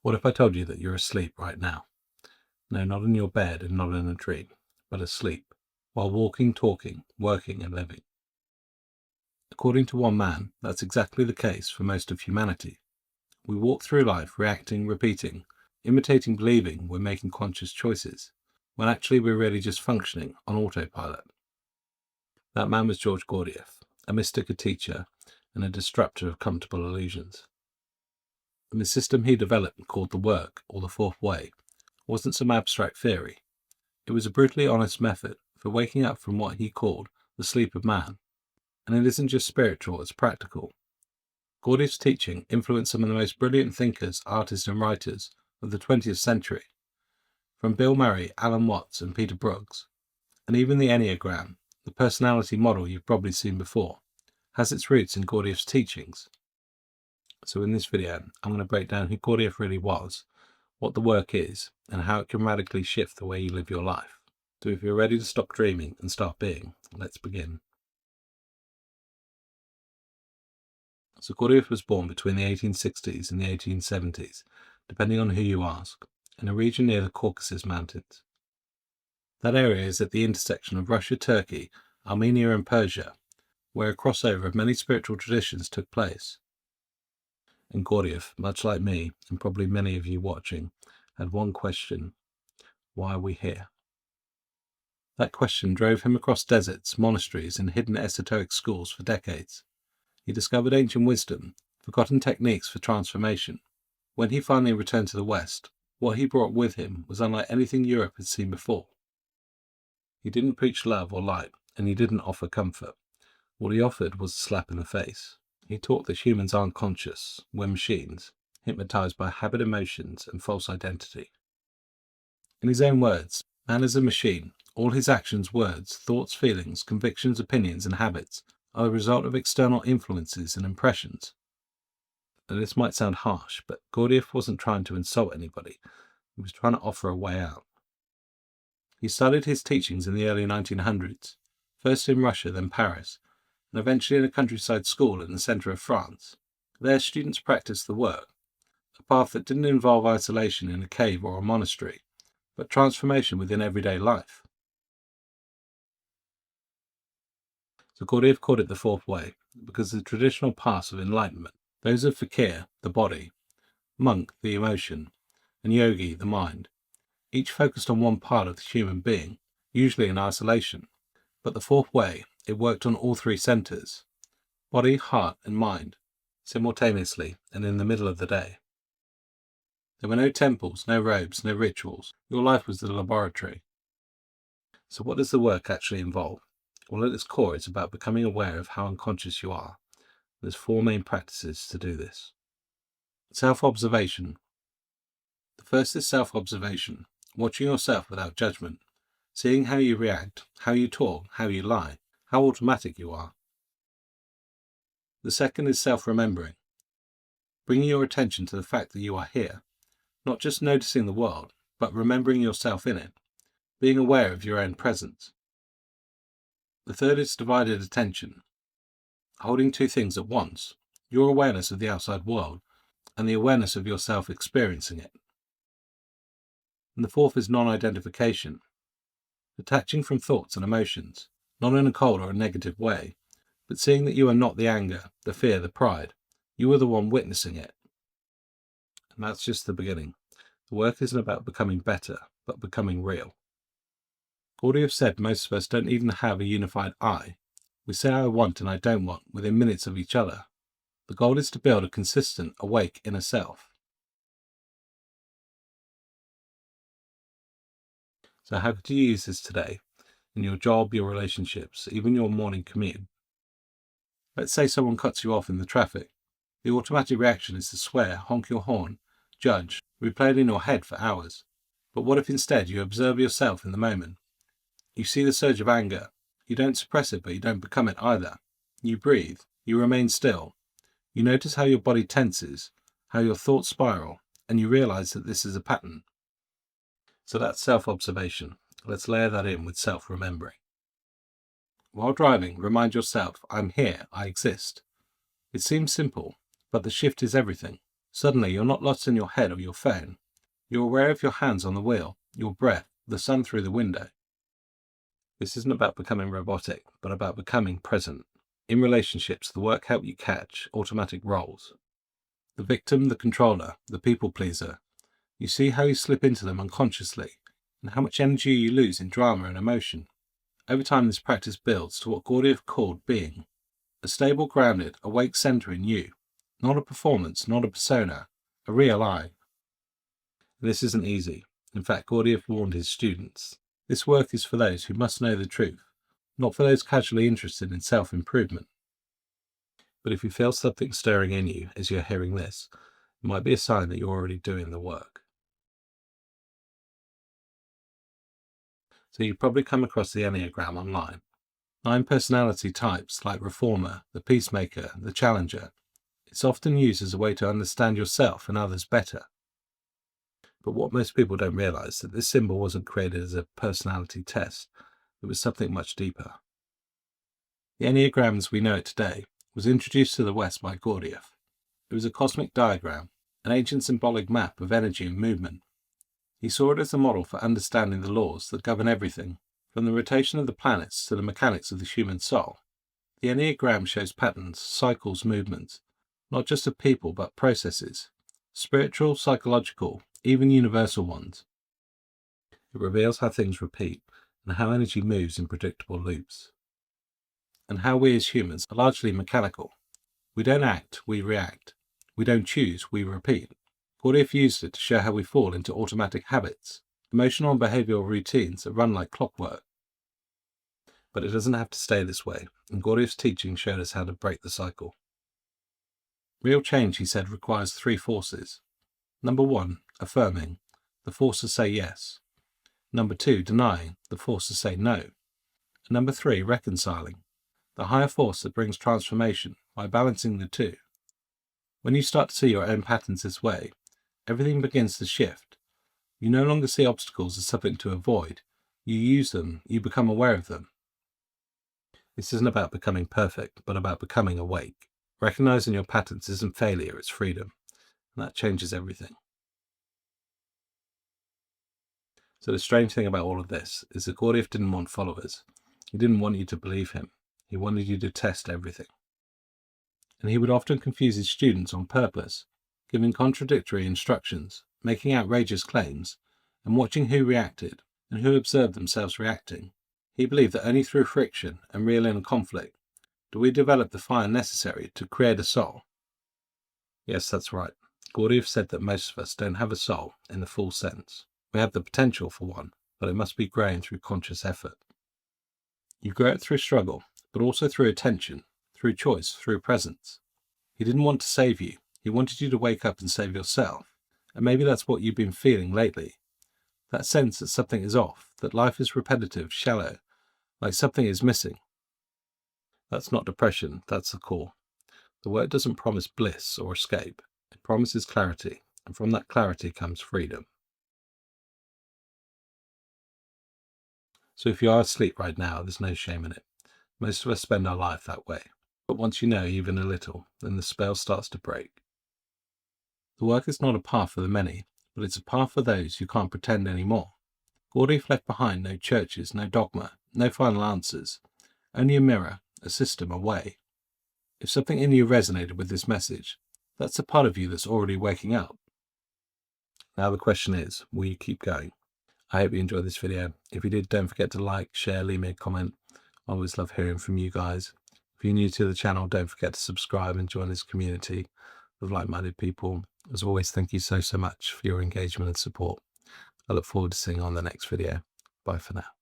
What if I told you that you're asleep right now? No, not in your bed and not in a dream, but asleep, while walking, talking, working and living. According to one man, that's exactly the case for most of humanity. We walk through life reacting, repeating, imitating, believing we're making conscious choices, when actually we're really just functioning on autopilot. That man was George Gurdjieff, a mystic, a teacher, and a disruptor of comfortable illusions. And the system he developed, called the work, or the fourth way, wasn't some abstract theory. It was a brutally honest method for waking up from what he called the sleep of man. And it isn't just spiritual, it's practical. Gurdjieff's teaching influenced some of the most brilliant thinkers, artists and writers of the 20th century, from Bill Murray, Alan Watts and Peter Brooks. And even the Enneagram, the personality model you've probably seen before, has its roots in Gurdjieff's teachings. So in this video, I'm going to break down who Gurdjieff really was, what the work is, and how it can radically shift the way you live your life. So if you're ready to stop dreaming and start being, let's begin. So Gurdjieff was born between the 1860s and the 1870s, depending on who you ask, in a region near the Caucasus Mountains. That area is at the intersection of Russia, Turkey, Armenia and Persia, where a crossover of many spiritual traditions took place. And Gurdjieff, much like me, and probably many of you watching, had one question: why are we here? That question drove him across deserts, monasteries, and hidden esoteric schools for decades. He discovered ancient wisdom, forgotten techniques for transformation. When he finally returned to the West, what he brought with him was unlike anything Europe had seen before. He didn't preach love or light, and he didn't offer comfort. What he offered was a slap in the face. He taught that humans aren't conscious, we're machines, hypnotized by habit, emotions, and false identity. In his own words, man is a machine. All his actions, words, thoughts, feelings, convictions, opinions, and habits are the result of external influences and impressions. And this might sound harsh, but Gurdjieff wasn't trying to insult anybody. He was trying to offer a way out. He studied his teachings in the early 1900s, first in Russia, then Paris, and eventually in a countryside school in the centre of France. There, students practiced the work, a path that didn't involve isolation in a cave or a monastery, but transformation within everyday life. So Gurdjieff called it the fourth way, because the traditional paths of enlightenment, those of fakir, the body, monk, the emotion, and yogi, the mind, each focused on one part of the human being, usually in isolation. But the fourth way, it worked on all three centres, body, heart and mind, simultaneously and in the middle of the day. There were no temples, no robes, no rituals. Your life was the laboratory. So what does the work actually involve? Well, at its core, it's about becoming aware of how unconscious you are. There's four main practices to do this. Self-observation. The first is self-observation, watching yourself without judgment, seeing how you react, how you talk, how you lie, how automatic you are. The second is self-remembering, bringing your attention to the fact that you are here, not just noticing the world, but remembering yourself in it, being aware of your own presence. The third is divided attention, holding two things at once, your awareness of the outside world and the awareness of yourself experiencing it. And the fourth is non-identification, detaching from thoughts and emotions, not in a cold or a negative way, but seeing that you are not the anger, the fear, the pride. You are the one witnessing it. And that's just the beginning. The work isn't about becoming better, but becoming real. Gurdjieff said most of us don't even have a unified I. We say I want and I don't want within minutes of each other. The goal is to build a consistent, awake inner self. So how could you use this today? In your job, your relationships, even your morning commute? Let's say someone cuts you off in the traffic. The automatic reaction is to swear, honk your horn, judge, replay it in your head for hours. But what if instead you observe yourself in the moment? You see the surge of anger. You don't suppress it, but you don't become it either. You breathe. You remain still. You notice how your body tenses, how your thoughts spiral, and you realize that this is a pattern. So that's self-observation. Let's layer that in with self-remembering. While driving, remind yourself, I'm here, I exist. It seems simple, but the shift is everything. Suddenly, you're not lost in your head or your phone. You're aware of your hands on the wheel, your breath, the sun through the window. This isn't about becoming robotic, but about becoming present. In relationships, the work helps you catch automatic roles. The victim, the controller, the people pleaser. You see how you slip into them unconsciously, and how much energy you lose in drama and emotion. Over time, this practice builds to what Gurdjieff called being. A stable, grounded, awake center in you. Not a performance, not a persona, a real I. This isn't easy. In fact, Gurdjieff warned his students. This work is for those who must know the truth, not for those casually interested in self-improvement. But if you feel something stirring in you as you're hearing this, it might be a sign that you're already doing the work. So you've probably come across the Enneagram online. 9 personality types like Reformer, the Peacemaker, the Challenger. It's often used as a way to understand yourself and others better. But what most people don't realize is that this symbol wasn't created as a personality test. It was something much deeper. The Enneagram as we know it today was introduced to the West by Gurdjieff. It was a cosmic diagram, an ancient symbolic map of energy and movement. He saw it as a model for understanding the laws that govern everything, from the rotation of the planets to the mechanics of the human soul. The Enneagram shows patterns, cycles, movements, not just of people but processes, spiritual, psychological, even universal ones. It reveals how things repeat and how energy moves in predictable loops. And how we as humans are largely mechanical. We don't act, we react. We don't choose, we repeat. Gurdjieff used it to show how we fall into automatic habits, emotional and behavioral routines that run like clockwork. But it doesn't have to stay this way, and Gurdjieff's teaching showed us how to break the cycle. Real change, he said, requires 3 forces. Number 1, affirming, the force to say yes. Number 2, denying, the force to say no. And number 3, reconciling, the higher force that brings transformation by balancing the two. When you start to see your own patterns this way, everything begins to shift. You no longer see obstacles as something to avoid. You use them, you become aware of them. This isn't about becoming perfect, but about becoming awake. Recognizing your patterns isn't failure, it's freedom. And that changes everything. So the strange thing about all of this is that Gurdjieff didn't want followers. He didn't want you to believe him. He wanted you to test everything. And he would often confuse his students on purpose, giving contradictory instructions, making outrageous claims, and watching who reacted and who observed themselves reacting. He believed that only through friction and real inner conflict do we develop the fire necessary to create a soul. Yes, that's right. Gurdjieff said that most of us don't have a soul in the full sense. We have the potential for one, but it must be grown through conscious effort. You grow it through struggle, but also through attention, through choice, through presence. He didn't want to save you. He wanted you to wake up and save yourself. And maybe that's what you've been feeling lately. That sense that something is off, that life is repetitive, shallow, like something is missing. That's not depression, that's the core. The work doesn't promise bliss or escape. It promises clarity, and from that clarity comes freedom. So if you are asleep right now, there's no shame in it. Most of us spend our life that way. But once you know even a little, then the spell starts to break. The work is not a path for the many, but it's a path for those who can't pretend anymore. Gurdjieff left behind no churches, no dogma, no final answers, only a mirror, a system, a way. If something in you resonated with this message, that's a part of you that's already waking up. Now the question is, will you keep going? I hope you enjoyed this video. If you did, don't forget to like, share, leave me a comment. I always love hearing from you guys. If you're new to the channel, don't forget to subscribe and join this community of like-minded people. As always, thank you so much for your engagement and support. I look forward to seeing you on the next video. Bye for now.